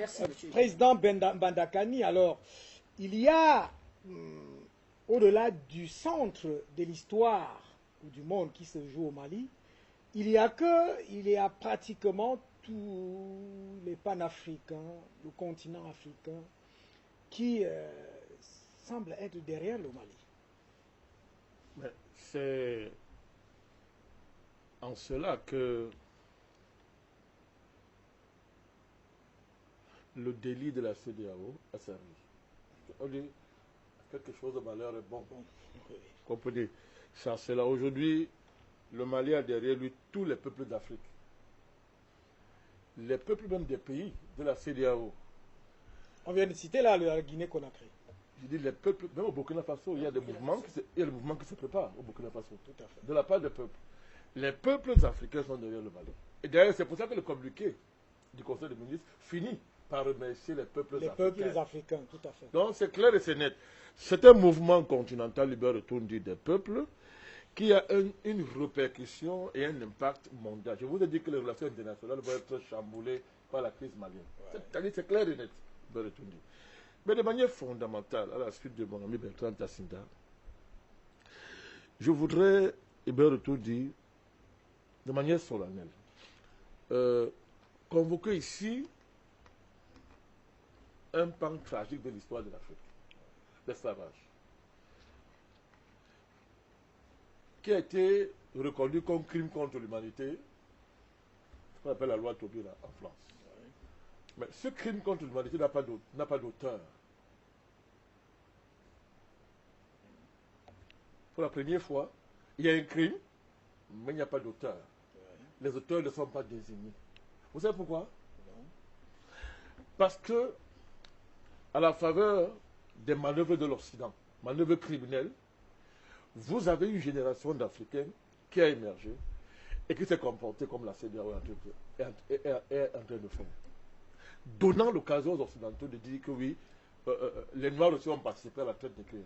Merci, monsieur. Président Bandakani, alors, il y a, au-delà du centre de l'histoire ou du monde qui se joue au Mali, il y a pratiquement tous les panafricains, le continent africain, qui semblent être derrière le Mali. C'est en cela que le délit de la CEDEAO a servi. On dit quelque chose de malheur est bon. Vous comprenez? C'est là aujourd'hui, le Mali a derrière lui tous les peuples d'Afrique. Les peuples même des pays de la CEDEAO. On vient de citer là la Guinée-Conakry. Je dis les peuples, même au Burkina Faso, il y a des mouvements qui se préparent au Burkina Faso. Tout à fait. De la part des peuples. Les peuples africains sont derrière le Mali. Et d'ailleurs, c'est pour ça que le communiqué du Conseil des ministres finit par remercier les peuples africains. Les peuples africains, tout à fait. Donc c'est clair et c'est net. C'est un mouvement continental libéral retourné des peuples qui a une répercussion et un impact mondial. Je vous ai dit que les relations internationales vont être chamboulées par la crise malienne. Ouais. C'est clair et net. Mais de manière fondamentale, à la suite de mon ami Bertrand Tassinda, je voudrais, dire, de manière solennelle, convoquer ici un pan tragique de l'histoire de l'Afrique, l'esclavage, qui a été reconnu comme crime contre l'humanité, ce qu'on appelle la loi Taubira en France. Mais ce crime contre l'humanité n'a pas d'auteur. Pour la première fois, il y a un crime, mais il n'y a pas d'auteur. Les auteurs ne sont pas désignés. Vous savez pourquoi? Parce que, à la faveur des manœuvres de l'Occident, manœuvres criminelles, vous avez une génération d'Africains qui a émergé et qui s'est comportée comme la CEDEAO est en train de faire. Donnant l'occasion aux Occidentaux de dire que oui, les Noirs aussi ont participé à la traite nucléaire.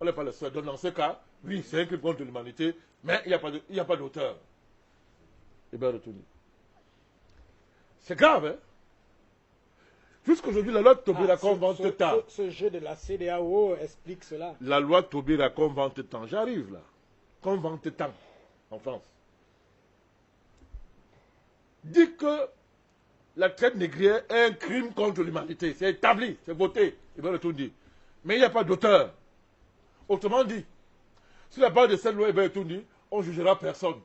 On n'est pas le seul. Donc dans ce cas, oui, c'est un crime contre l'humanité, mais il n'y a pas d'auteur. Eh bien, retournez. C'est grave, hein? Jusqu'aujourd'hui, la loi Taubira-Racon vante tant. Ce jeu de la CEDEAO explique cela. La loi Taubira-Racon vante tant. J'arrive là. Qu'on vante tant en France. Dit que la traite négrière est un crime contre l'humanité. C'est établi, c'est voté. Il va le tout dire. Mais il n'y a pas d'auteur. Autrement dit, si la base de cette loi est tout dit, on ne jugera personne.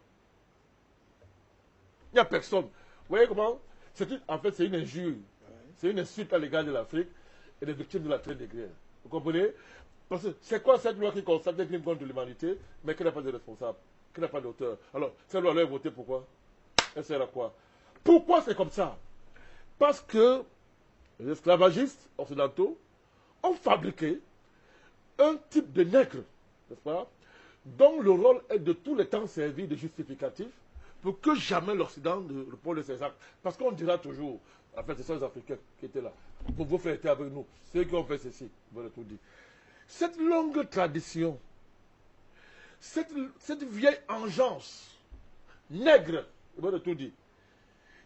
Il n'y a personne. Vous voyez comment? En fait, c'est une injure. C'est une insulte à l'égard de l'Afrique et des victimes de la traite négrière. Vous comprenez? Parce que c'est quoi cette loi qui constate un crime contre l'humanité, mais qui n'a pas de responsable, qui n'a pas d'auteur? Alors, cette loi-là est votée pourquoi? Elle sert à quoi? Pourquoi c'est comme ça? Parce que les esclavagistes occidentaux ont fabriqué un type de nègre, n'est-ce pas, dont le rôle est de tous les temps servir de justificatif pour que jamais l'Occident ne réponde ses actes. Parce qu'on dira toujours, en fait, c'est ça les Africains qui étaient là, pour vos frères étaient avec nous, ceux qui ont fait ceci, voilà tout dit. Cette longue tradition, cette vieille engeance nègre, voilà tout dit,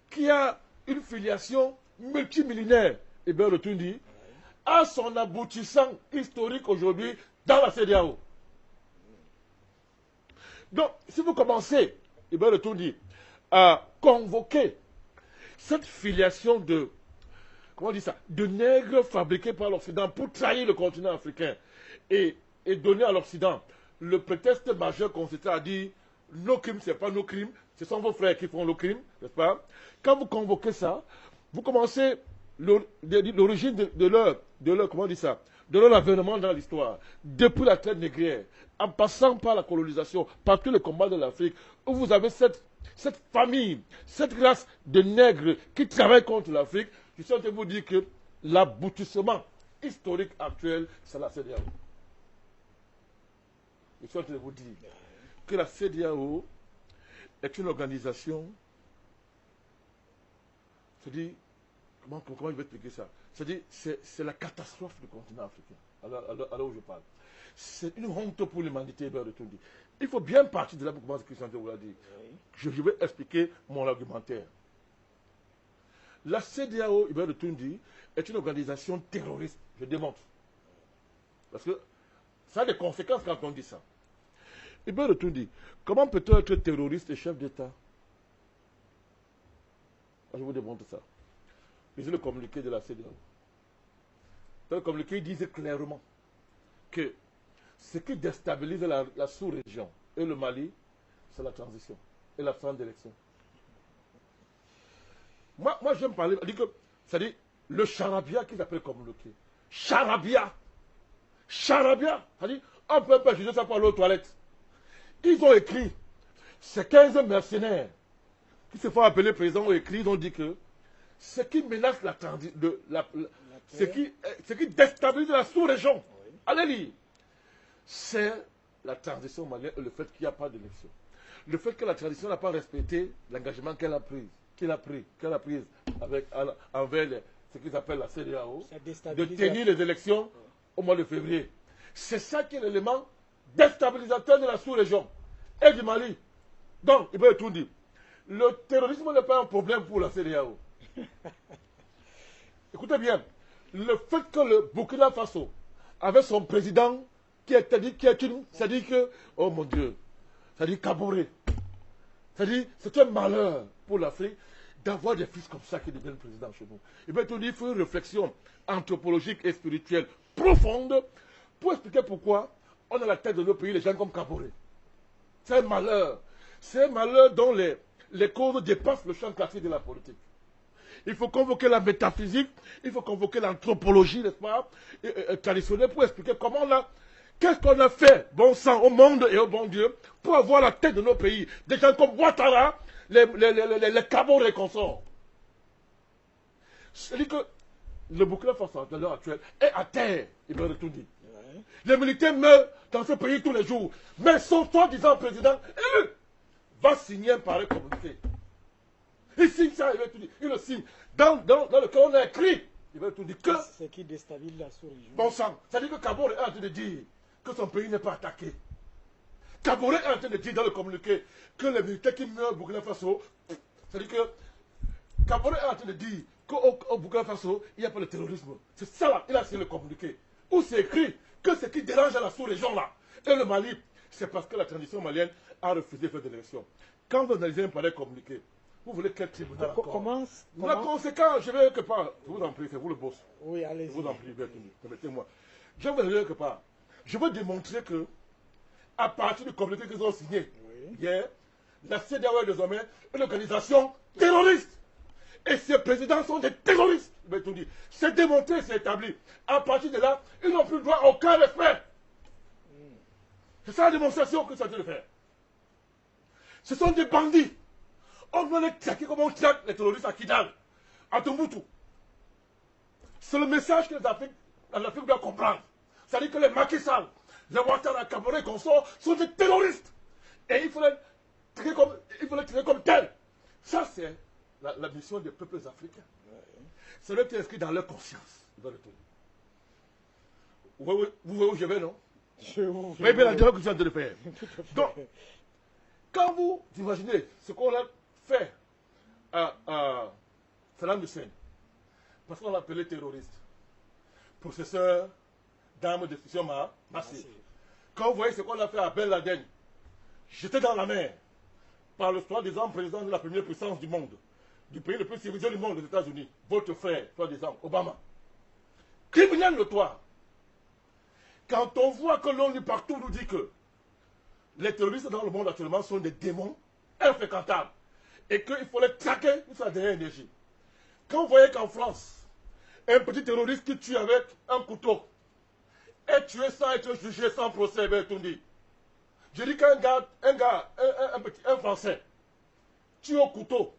qui a une filiation multimillénaire, et bien le tout dit, a son aboutissant historique aujourd'hui dans la CEDEAO. Donc, si vous commencez, et bien le tout dit, à convoquer cette filiation de, comment on dit ça, de nègres fabriqués par l'Occident pour trahir le continent africain et donner à l'Occident le prétexte majeur consistant à dire nos crimes, ce n'est pas nos crimes, ce sont vos frères qui font nos crimes, n'est-ce pas? Quand vous convoquez ça, vous commencez l'origine de leur, comment on dit ça, de leur avènement dans l'histoire, depuis la traite négrière, en passant par la colonisation, par tous les combats de l'Afrique, où vous avez cette famille, cette race de nègres qui travaillent contre l'Afrique. Je suis en train de vous dire que l'aboutissement historique actuel, c'est la CEDEAO. Je suis en train de vous dire que la CEDEAO est une organisation, c'est-à-dire, comment je vais expliquer ça? C'est-à-dire, c'est la catastrophe du continent africain, alors où je parle. C'est une honte pour l'humanité, de tout dire. Il faut bien partir de là pour commencer Christian vous l'a dit. Je vais expliquer mon argumentaire. La CEDEAO, Hubert Otundi, est une organisation terroriste. Je démontre. Parce que ça a des conséquences quand on dit ça. Hubert Otundi, comment peut-on être terroriste et chef d'État? Je vous démontre ça. Lisez le communiqué de la CEDEAO. Dans le communiqué, il disait clairement que ce qui déstabilise la sous-région et le Mali, c'est la transition et l'absence d'élection. Moi j'aime parler, c'est-à-dire le charabia qu'ils appellent communiqué. Charabia. Charabia. C'est-à-dire, on ne peut pas juger ça pour aller aux toilettes. Ils ont écrit, ces 15 mercenaires qui se font appeler présidents ont écrit, ils ont dit que ce qui menace la transition, ce qui déstabilise la sous-région, oui. Allez lire, c'est la transition malienne et le fait qu'il n'y a pas d'élection. Le fait que la transition n'a pas respecté l'engagement qu'elle a pris, envers ce qu'ils appellent la CEDEAO, de tenir les élections au mois de février. C'est ça qui est l'élément déstabilisateur de la sous-région et du Mali. Donc, il peut tout dire. Le terrorisme n'est pas un problème pour la CEDEAO. Écoutez bien, le fait que le Burkina Faso, avec son président, c'est-à-dire que, oh mon Dieu, c'est-à-dire Kaboré, c'est-à-dire c'est un malheur pour l'Afrique d'avoir des fils comme ça qui deviennent présidents chez nous. Il faut une réflexion anthropologique et spirituelle profonde pour expliquer pourquoi on a la tête de nos pays, les gens comme Kaboré. C'est un malheur. C'est un malheur dont les causes dépassent le champ classique de la politique. Il faut convoquer la métaphysique, il faut convoquer l'anthropologie, n'est-ce pas, traditionnelle, pour expliquer comment là, qu'est-ce qu'on a fait, bon sang, au monde et au bon Dieu, pour avoir la tête de nos pays. Des gens comme Ouattara, les Kaboré et consorts. C'est-à-dire que le Burkina Faso, à l'heure actuelle, est à terre, il va tout dire. Ouais. Les militaires meurent dans ce pays tous les jours. Mais son soi-disant président, va signer un pareil communiqué. Il signe ça, il va tout dire. Il le signe. Dans lequel on a écrit, il va tout dire que... C'est qui déstabilise la sous-région. Bon sang. C'est-à-dire que Kaboré est en train de dire que son pays n'est pas attaqué. Kaboré est en train de dire dans le communiqué que les militaires qui meurent au Burkina Faso, c'est-à-dire que Kaboré est en train de dire qu'au Burkina Faso, il n'y a pas de terrorisme. C'est ça là, il a signé le communiqué. Où c'est écrit que ce qui dérange à la sous-région là, et le Mali, c'est parce que la transition malienne a refusé de faire des élections. Quand vous analysez un pareil communiqué, vous voulez quel tribunal encore? La conséquence, je vais quelque part. Je vous en prie, c'est vous le boss. Oui, allez-y. Je vous en prie, permettez-moi. Je vais vous aller quelque part. Je veux démontrer que, à partir du communiqué qu'ils ont signé hier, la CEDEAO est désormais une organisation terroriste. Et ces présidents sont des terroristes. C'est démontré, c'est établi. À partir de là, ils n'ont plus le droit à aucun respect. C'est ça la démonstration que ça doit faire. Ce sont des bandits. On doit les traquer comme on traque les terroristes à Kidal, à Tombouctou. C'est le message que l'Afrique doit comprendre. C'est-à-dire que les Macky Sall, les Ouattara, Kaboré et consorts sont des terroristes. Et il faut les traiter comme tels. Ça, c'est la mission des peuples africains. C'est le qui est inscrit dans leur conscience. Vous voyez où je vais, non? Vous voyez bien la direction que je suis en train de faire. Donc, quand vous imaginez ce qu'on a fait à Saddam Hussein, parce qu'on l'appelait terroriste, processeur d'armes de destruction massive. Quand vous voyez ce qu'on a fait à Ben Laden, jeté dans la mer par le soi-disant président de la première puissance du monde, du pays le plus civilisé du monde, les États-Unis, votre frère, soi-disant, Obama. Criminel notoire. Quand on voit que l'ONU partout nous dit que les terroristes dans le monde actuellement sont des démons infréquentables et qu'il faut les traquer sur la dernière énergie. Quand vous voyez qu'en France, un petit terroriste qui tue avec un couteau est tué sans être jugé, sans procès, je dis qu'un un Français tue au couteau,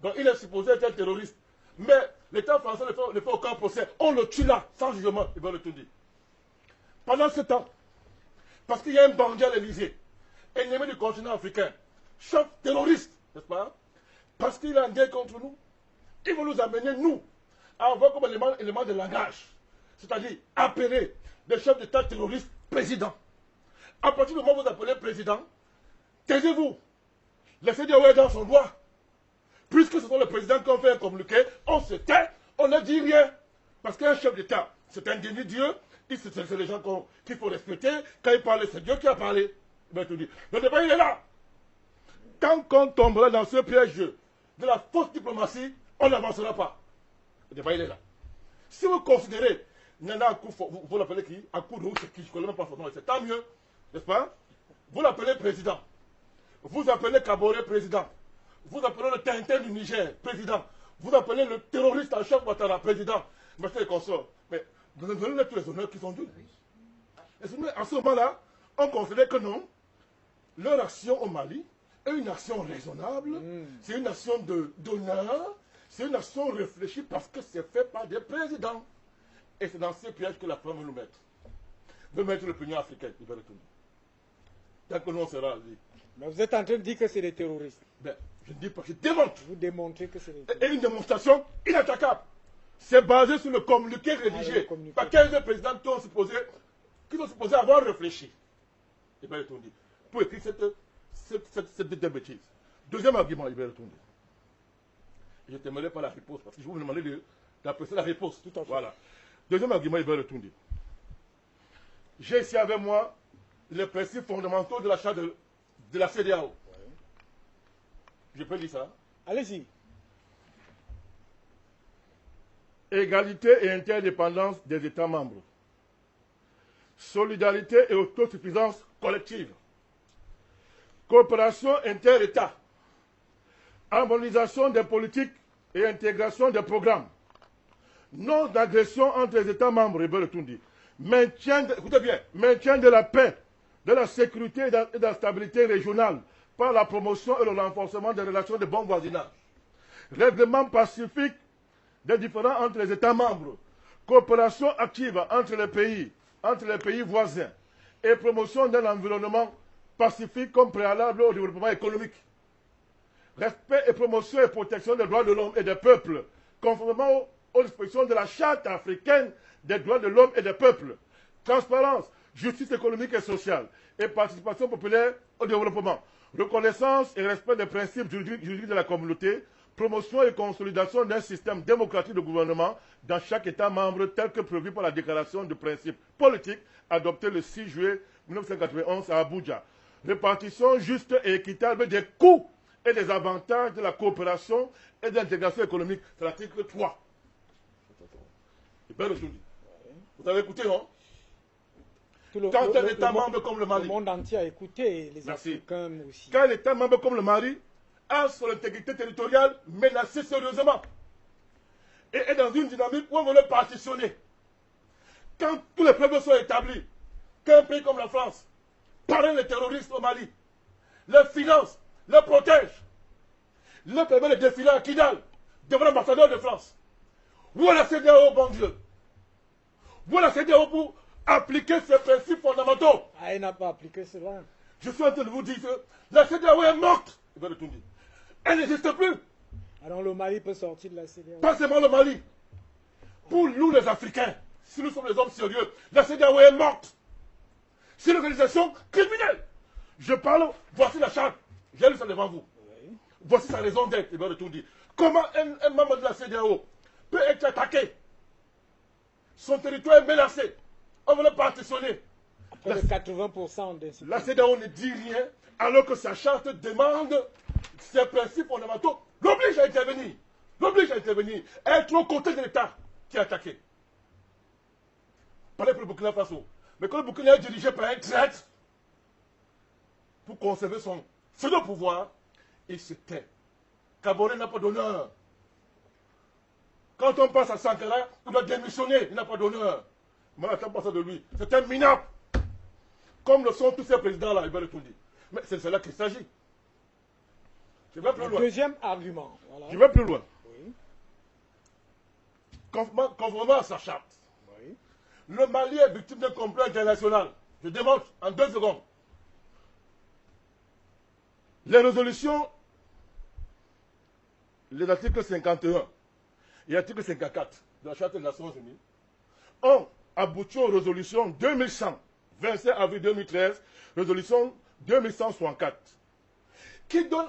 donc il est supposé être un terroriste, mais l'État français ne fait aucun procès, on le tue là, sans jugement, il va le tout dire. Pendant ce temps, parce qu'il y a un bandit à l'Élysée, ennemi du continent africain, chef terroriste, n'est-ce pas? Parce qu'il est en guerre contre nous, il va nous amener, nous, à avoir comme élément de langage, c'est-à-dire appeler des chefs d'État terroristes président. À partir du moment où vous appelez président, taisez-vous. Laissez dire est dans son droit. puisque ce sont les présidents qui ont fait un communiqué, on se tait, on ne dit rien. Parce qu'un chef d'État, c'est un demi-dieu, c'est les gens qu'il faut respecter. Quand il parle, c'est Dieu qui a parlé. Ben, tout dit. Le débat, il est là. Tant qu'on tombera dans ce piège de la fausse diplomatie, on n'avancera pas. Le débat, il est là. Si vous considérez Nana Akufo, vous l'appelez qui Akudou, c'est qui? Je ne connais même pas son nom, c'est tant mieux, n'est-ce pas? Vous l'appelez président. Vous appelez Kaboré président. Vous appelez le Tintin du Niger président. Vous appelez le terroriste en chef Ouattara président. Monsieur les consorts. Mais donnez-leur tous les honneurs qui sont dus. Et à ce moment-là, on considère que non, leur action au Mali est une action raisonnable, c'est une action d'honneur, c'est une action réfléchie parce que c'est fait par des présidents. Et c'est dans ces pièges que la France veut nous mettre. Veut mettre l'opinion africaine, il va retourner. Tant que nous on sera dit. Mais vous êtes en train de dire que c'est des terroristes. Ben, je ne dis pas, je démontre. Vous démontrez que c'est des terroristes. Et une démonstration inattaquable. C'est basé sur le communiqué rédigé par 15 présidents qui sont supposés avoir réfléchi. Il va retourner. Pour écrire cette bêtise. Deuxième argument, il va retourner. Je ne t'aimerai pas la réponse parce que je vous demandais d'apprécier la réponse. Tout à fait. Voilà. Deuxième argument, il va retourner. J'ai ici avec moi les principes fondamentaux de la charte de la CEDEAO. Ouais. Je peux lire ça? Allez-y. Égalité et interdépendance des États membres. Solidarité et autosuffisance collective. Coopération inter-États. Harmonisation des politiques et intégration des programmes. Non d'agression entre les États membres, maintien de la paix, de la sécurité et de la stabilité régionale par la promotion et le renforcement des relations de bon voisinage. Règlement pacifique des différends entre les États membres. Coopération active entre les pays voisins et promotion d'un environnement pacifique comme préalable au développement économique. Respect et promotion et protection des droits de l'homme et des peuples, conformément aux dispositions de la Charte africaine des droits de l'homme et des peuples. Transparence, justice économique et sociale et participation populaire au développement. Reconnaissance et respect des principes juridiques de la communauté. Promotion et consolidation d'un système démocratique de gouvernement dans chaque État membre tel que prévu par la déclaration de principes politiques adoptée le 6 juillet 1991 à Abuja. Répartition juste et équitable des coûts et des avantages de la coopération et de l'intégration économique. C'est l'article 3. Vous avez écouté, non? Quand un État membre comme le Mali... Le monde entier a écouté, les Africains aussi. Quand un État membre comme le Mali a son intégrité territoriale menacée sérieusement et est dans une dynamique où on veut le partitionner. Quand tous les preuves sont établies, qu'un pays comme la France parraine les terroristes au Mali, les finance, les protège, les permet de défiler à Kidal devant l'ambassadeur de France. Où est la CEDEAO, bon Dieu? Où est la CEDEAO pour appliquer ces principes fondamentaux? Ah, elle n'a pas appliqué cela. Je suis en train de vous dire que la CEDEAO est morte. Il va retourner. Elle n'existe plus. Alors le Mali peut sortir de la CEDEAO. Pas seulement le Mali. Pour nous les Africains, si nous sommes des hommes sérieux, la CEDEAO est morte. C'est une organisation criminelle. Je parle, voici la charte. J'ai lu ça devant vous. Oui. Voici sa raison d'être. Il va retourner. Comment un membre de la CEDEAO peut être attaqué? Son territoire est menacé. On veut le partitionner. Après de 80% des... La CEDEAO ne dit rien alors que sa charte demande ses principes fondamentaux. L'oblige à intervenir. L'oblige à intervenir. Être aux côtés de l'État qui est attaqué. Parlez pour le Burkina Faso. Mais quand le Burkina est dirigé par un traître pour conserver son pseudo-pouvoir, il se tait. Kaboré n'a pas d'honneur. Quand on passe à Sankara, il doit démissionner, il n'a pas d'honneur. Moi, je pas ça de lui. C'est un minable. Comme le sont tous ces présidents-là, il va le tout dire. Mais c'est de là qu'il s'agit. Je vais plus loin. Deuxième argument. Voilà. Je vais plus loin. Oui. Conformément à sa charte, oui. Le Mali est victime d'un complot international. Je démontre en 2 secondes. Les résolutions, les articles 51 et l'article 54 de la Charte des Nations Unies ont abouti aux résolutions 2100, 27 avril 2013, résolution 2164, qui donne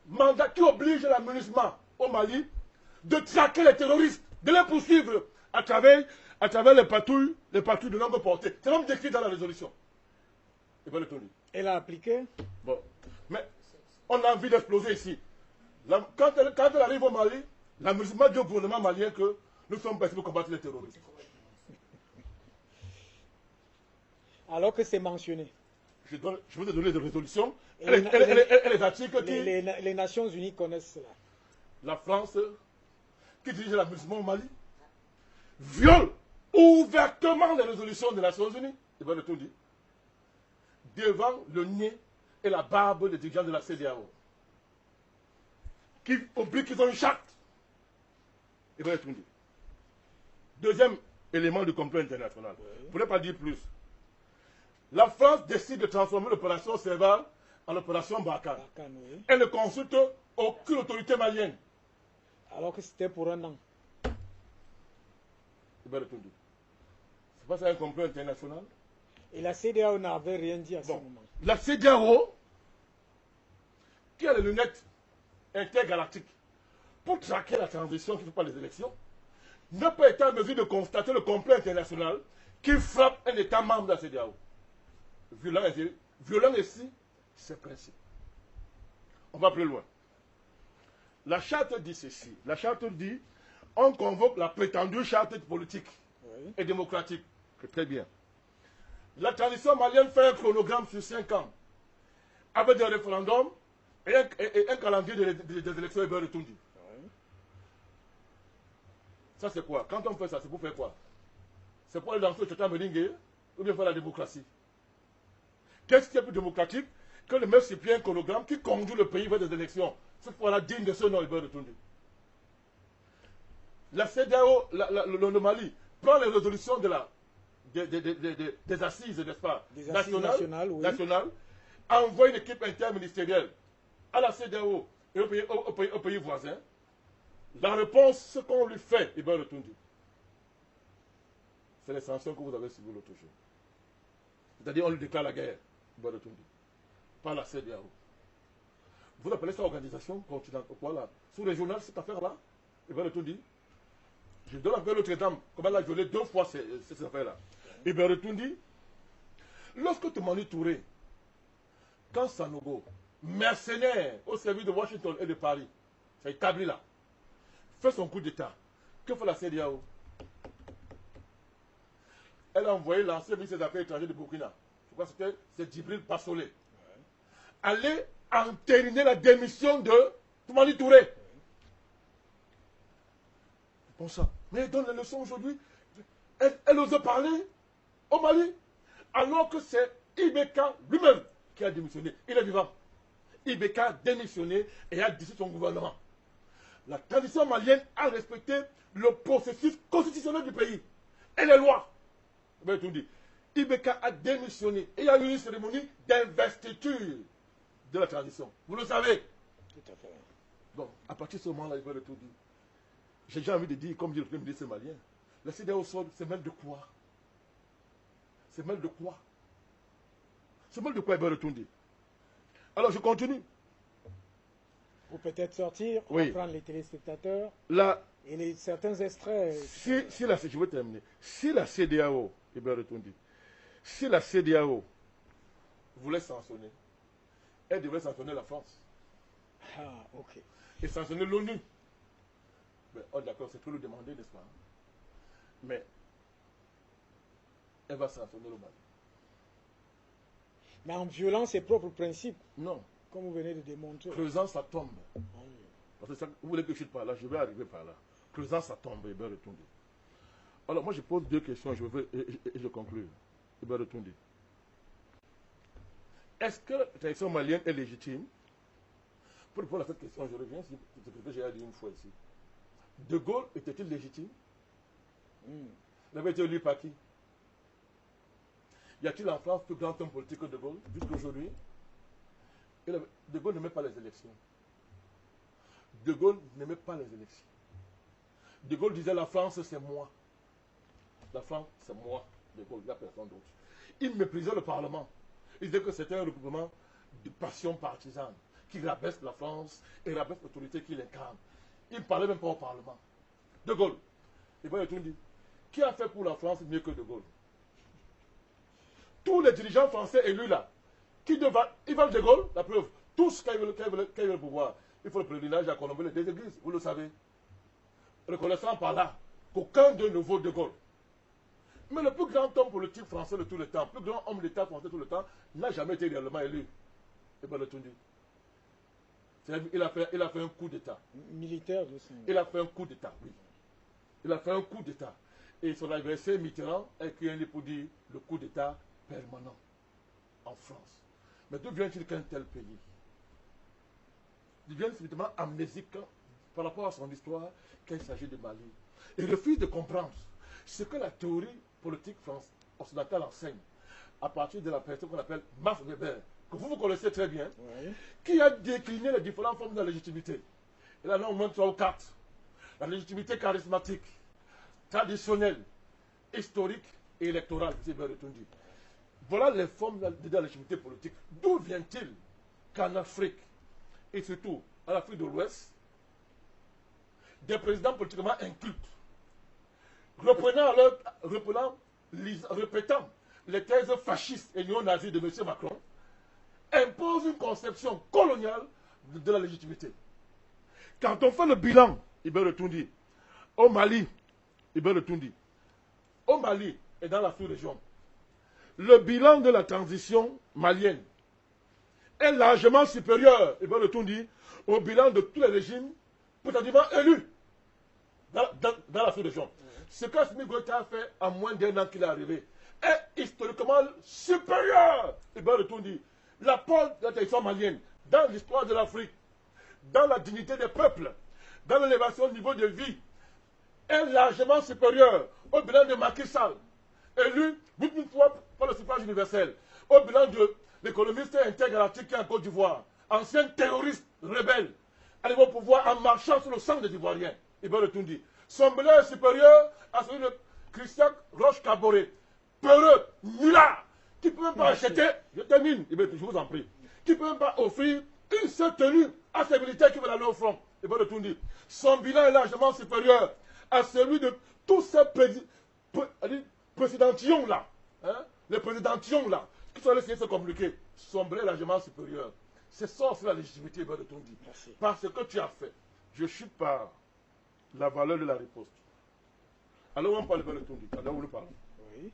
mandat qui oblige la MINUSMA au Mali de traquer les terroristes, de les poursuivre à travers les patrouilles de longue portée. C'est même décrit dans la résolution. Elle a appliqué. Bon. Mais on a envie d'exploser ici. Quand elle arrive au Mali, la MINUSMA dit au gouvernement malien que nous sommes prêts pour combattre les terroristes. Alors que c'est mentionné. Je vous ai donné des résolutions et Et les articles qui... Les Nations Unies connaissent cela. La France, qui dirige la MINUSMA au Mali, viole ouvertement les résolutions des Nations Unies. Il va le tout dire. Devant le nez et la barbe des dirigeants de la CEDEAO. Qui oublient qu'ils ont une charte. Il va le tout dire. Deuxième élément du complot international. Vous ne pouvez pas dire plus. La France décide de transformer l'opération Serval en opération Barkhane. Oui. Elle ne consulte aucune autorité malienne. Alors que c'était pour un an. C'est pas ça un complot international? Et la CEDEAO n'avait rien dit à ce moment. La CEDEAO, qui a les lunettes intergalactiques pour traquer la transition qui ne fait pas les élections, n'a pas été en mesure de constater le complot international qui frappe un État membre de la CEDEAO. Violent ici, c'est principe. On va plus loin. La charte dit ceci. La charte dit, on convoque la prétendue charte politique et démocratique. C'est très bien. La transition malienne fait un chronogramme sur 5 ans, avec des référendums et un calendrier des élections et de Tundi. Ça c'est quoi? Quand on fait ça, c'est pour faire quoi? C'est pour aller dans ce Tata Melingue ou bien faire la démocratie? Qu'est-ce qui est plus démocratique que le même Cyprien chronogramme qui conduit le pays vers des élections? Cette fois-là, digne de ce nom, il de Tundi. La CEDEAO, le Mali, prend les résolutions des assises, n'est-ce pas, des assises nationales, envoie une équipe interministérielle à la CEDEAO et au pays voisin. La réponse, ce qu'on lui fait, il va retourner. C'est les sanctions que vous avez subies l'autre jour. C'est-à-dire, on lui déclare la guerre, il va retourner. Par la CEDEAO. Vous appelez ça organisation continentale, voilà, sous-régionale, cette affaire-là, il va retourner. Je donne encore l'autre dame, comment elle a violé 2 fois cette affaire-là. Ibn Retondi, lorsque Toumani Touré, quand Sanogo, mercenaire au service de Washington et de Paris, c'est établi là, fait son coup d'État, que fait la CEDEAO? Elle a envoyé l'ancien ministre des Affaires étrangères de Burkina, je crois que c'est Djibril Bassolé, aller entériner la démission de Toumani Touré. Bon ça, mais elle donne les leçons aujourd'hui. Elle ose parler au Mali, alors que c'est Ibeka lui-même qui a démissionné. Il est vivant. Ibeka a démissionné et a dissous son gouvernement. La tradition malienne a respecté le processus constitutionnel du pays et les lois. Ibeka a démissionné et il y a eu une cérémonie d'investiture de la transition. Vous le savez. Tout à fait. Bon, à partir de ce moment-là, il va le tout dire. J'ai envie de dire, comme dit le Premier ministre malien, la CEDEAO sol, c'est même de quoi? C'est même de quoi? C'est même de quoi il va retourner? Alors, je continue. Pour peut-être sortir, prendre les téléspectateurs et certains extraits. Je vais terminer. Si la CEDEAO, il va retourner. Si la CEDEAO voulait sanctionner, elle devrait sanctionner la France. Ah, ok. Et sanctionner l'ONU. Oh, d'accord, c'est tout le demander, n'est-ce pas? Mais elle va sanctionner le Mali. Mais en violant ses propres principes. Non. Comme vous venez de démontrer. Creusant sa tombe. Parce que ça, vous voulez que je chute par là, je vais arriver par là. Creusant sa tombe, il va retourner. Alors moi je pose 2 questions et je conclue. Il va retourner. Est-ce que la transition malienne est légitime? Pour répondre à cette question, je reviens sur ce que j'ai dit une fois ici. De Gaulle était-il légitime? Il avait été élu par qui? Y a-t-il en France plus grand homme politique que De Gaulle jusqu'aujourd'hui? De Gaulle n'aimait pas les élections. De Gaulle n'aimait pas les élections. De Gaulle disait la France c'est moi. La France c'est moi. De Gaulle, il n'y a personne d'autre. Il méprisait le Parlement. Il disait que c'était un regroupement de passions partisanes. qui rabaisse la France et rabaisse l'autorité qu'il incarne. Il ne parlait même pas au Parlement. De Gaulle. Et bien, il dit, qui a fait pour la France mieux que De Gaulle? Tous les dirigeants français élus là, ils veulent De Gaulle, la preuve, tous quand ils veulent le pouvoir, il faut le pèlerinage à Colombie, les deux églises, vous le savez. Reconnaissant par là qu'aucun d'eux ne vaut De Gaulle. Mais le plus grand homme politique français de tout le temps, le plus grand homme d'État français de tout le temps, n'a jamais été réellement élu. Et bien, le tout dit. Il a fait un coup d'État. Militaire de Saint-Denis. Il a fait un coup d'État, oui. Il a fait un coup d'État. Et son adversaire Mitterrand a écrit un livre pour dire le coup d'État permanent en France. Mais d'où vient-il qu'un tel pays? Il vient subitement amnésique par rapport à son histoire quand il s'agit de Mali. Il refuse de comprendre ce que la théorie politique occidentale enseigne à partir de la personne qu'on appelle Max Weber, que vous connaissez très bien, Oui. qui a décliné les différentes formes de la légitimité. Il en a au moins 3 ou 4. La légitimité charismatique, traditionnelle, historique et électorale, c'est bien retourné. Voilà les formes de la légitimité politique. D'où vient-il qu'en Afrique, et surtout en Afrique de l'Ouest, des présidents politiquement incultes, répétant les thèses fascistes et néo-nazis de M. Macron, imposent une conception coloniale de la légitimité. Quand on fait le bilan, Ibn Tundi, au Mali, Ibn Tundi, au Mali et dans la sous-région, le bilan de la transition malienne est largement supérieur, Ibn Tundi, au bilan de tous les régimes potentiellement élus dans la sous-région. Ce que Assimi Goïta a fait en moins d'1 an qu'il est arrivé est historiquement supérieur, Ibn Tundi. L'apport de la tradition malienne dans l'histoire de l'Afrique, dans la dignité des peuples, dans l'élévation du niveau de vie, est largement supérieur au bilan de Macky Sall, élu une fois par le suffrage universel, au bilan de l'économiste intergalactique qui est en Côte d'Ivoire, ancien terroriste rebelle, arrivé au pouvoir en marchant sur le sang des Ivoiriens, Ibn Tundi. Son bilan est supérieur à celui de Christian Roche-Caboret, peureux, nulard, qui ne peut même pas acheter, je termine, je vous en prie, qui ne peut même pas offrir une seule tenue à ces militaires qui veulent aller au front. Ibn Tundi. Son bilan est largement supérieur à celui de tous ces présidentillons-là, hein, les présidentillons-là, qui sont allés essayer de se communiquer. Son bilan est largement supérieur. C'est ça aussi la légitimité, Ibn Tundi. Parce que tu as fait. Je chute par la valeur de la riposte. Alors on parle de Ibn Tundi, alors où nous parlons. Oui.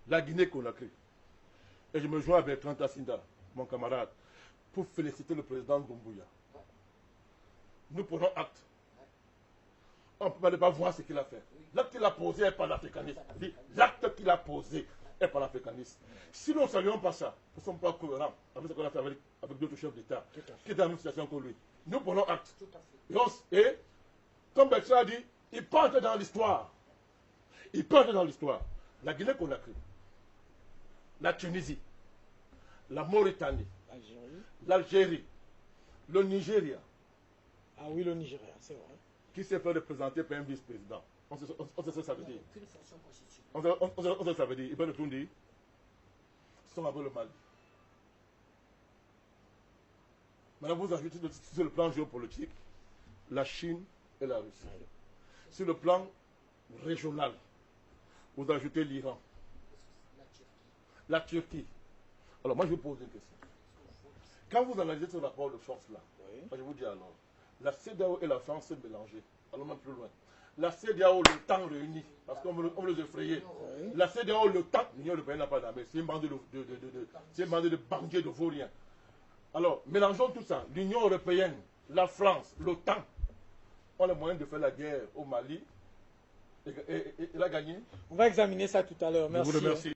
La Guinée-Conakry. Et je me joins avec Bertrand Tassinda, mon camarade, pour féliciter le président Doumbouya. Nous prenons acte. On ne peut pas voir ce qu'il a fait. L'acte qu'il a posé est panafricaniste. L'acte qu'il a posé est panafricaniste. Si nous ne saluons pas ça, nous ne sommes pas cohérents avec ce qu'on a fait avec d'autres chefs d'État qui étaient dans la même situation que lui. Nous prenons acte. Et, comme Bertrand a dit, il peut entrer dans l'histoire. Il peut entrer dans l'histoire. La Guinée-Conakry, la Tunisie, la Mauritanie, l'Algérie, le Nigeria. Ah oui, le Nigeria, c'est vrai. Qui s'est fait représenter par un vice-président. On sait ce que ça veut dire. On sait ce que ça veut dire. Ibn Tundi sont avec le Mali. Maintenant, vous ajoutez sur le plan géopolitique la Chine et la Russie. Sur le plan régional, vous ajoutez l'Iran, la Turquie. Alors, moi, je vous pose une question. Quand vous analysez ce rapport de force-là, je vous dis alors, la CEDEAO et la France se mélanger. Allons même plus loin. La CEDEAO, le temps réuni, parce qu'on veut les effrayer. La CEDEAO, le temps, l'Union européenne n'a pas d'armée. C'est une bande de banquiers de vauriens. Alors, mélangeons tout ça. L'Union européenne, la France, l'OTAN ont les moyens de faire la guerre au Mali et la gagner. On va examiner ça tout à l'heure. Merci. Je vous remercie.